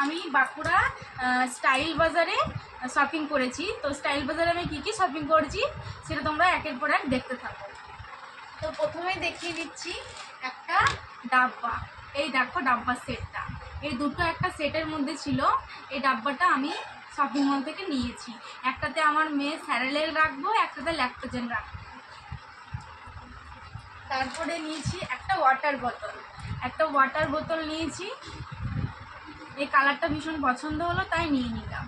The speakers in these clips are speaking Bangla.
আমি বাঁকুড়া স্টাইল বাজারে শপিং করেছি। তো স্টাইল বাজারে আমি কী শপিং করেছি সেটা তোমরা একের পর এক দেখতে থাকো। তো প্রথমেই দেখিয়ে দিচ্ছি একটা ডাব্বা। এই দেখো ডাব্বার সেটটা, এই দুটো একটা সেটের মধ্যে ছিল। এই ডাব্বাটা আমি শপিং মল থেকে নিয়েছি। একটাতে আমার মেয়ে স্যারেলের রাখবো, একটাতে ল্যাকটোজেন রাখবো। তারপরে নিয়েছি একটা ওয়াটার বোতল নিয়েছি। এই কালারটা ভীষণ পছন্দ হলো তাই নিয়ে নিলাম।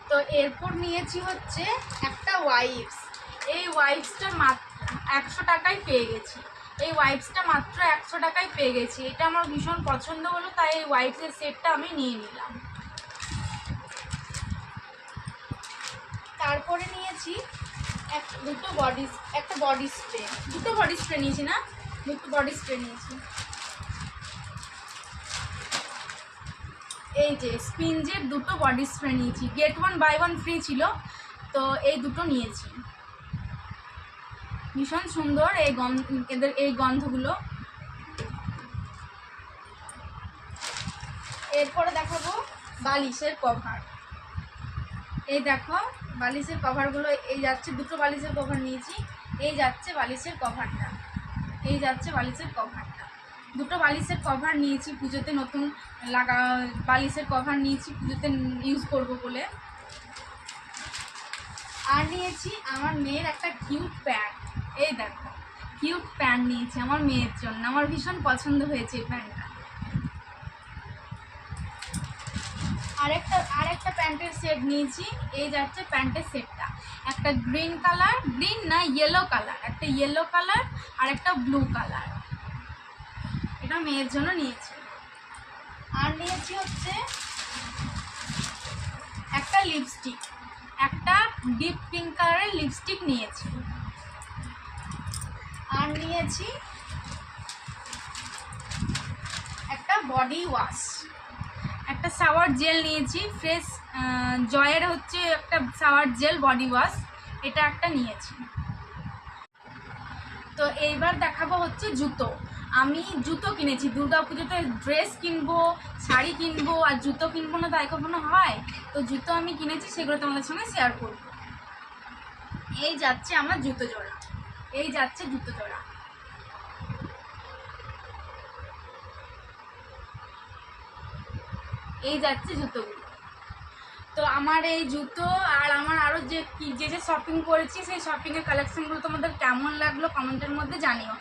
তো এরপর নিয়েছি হচ্ছে একটা ওয়াইপস। এই ওয়াইপসটা মাত্র 100 টাকায় পেয়ে গেছি। এটা আমার ভীষণ পছন্দ হলো তাই এই ওয়াইপসের সেটটা আমি নিয়ে নিলাম। তারপরে নিয়েছি দুটো বডি স্প্রে নিয়েছি। এই যে স্পিনজের দুটো বডি স্প্রে নিয়েছি, গেট 1 বাই 1 ফ্রি ছিল, তো এই দুটো নিয়েছি। ভীষণ সুন্দর এই গন্ধগুলো। এরপরে দেখাবো বালিশের কভার। এই দেখো বালিশের কভারগুলো, এই যাচ্ছে দুটো বালিশের কভার নিয়েছি। এই যাচ্ছে বালিশের কভারটা, দুটো বালিশের কভার নিয়েছি পুজোতে, নতুন বালিশের কভার নিয়েছি পুজোতে ইউজ করবো বলে। আর নিয়েছি আমার মেয়ের একটা কিউট প্যান্ট। এই দেখো কিউট প্যান্ট নিয়েছি আমার মেয়ের জন্য, আমার ভীষণ পছন্দ হয়েছে এই প্যান্টটা। আরেকটা প্যান্টের সেট নিয়েছি। এই যাচ্ছে প্যান্টের সেটটা, একটা ইয়েলো কালার, একটা ইয়েলো কালার আর একটা ব্লু কালার। এটা মেয়ের জন্য নিয়েছি। আর নিয়েছি হচ্ছে একটা লিপস্টিক, একটা ডিপ পিঙ্ক কালারের লিপস্টিক নিয়েছি। আর নিয়েছি একটা বডি ওয়াশ, একটা শাওয়ার জেল নিয়েছি, ফ্রেশ জয়ের হচ্ছে একটা শাওয়ার জেল বডি ওয়াশ, এটা একটা নিয়েছি। তো এইবার দেখাবো হচ্ছে জুতো। আমি জুতো কিনেছি, দুর্গা পুজোতে ড্রেস কিনবো, শাড়ি কিনবো, আর জুতো কিনবো না তাই কখনো হয়? তো জুতো আমি কিনেছি, সেগুলো তোমাদের সঙ্গে শেয়ার করব। এই যাচ্ছে আমার জুতো জোড়া, এই যাচ্ছে জুতোগুলো। তো আমার এই জুতো আর আমার আরও যে শপিং করেছি সেই শপিংয়ের কালেকশনগুলো তোমাদের কেমন লাগলো কমেন্টের মধ্যে জানিও।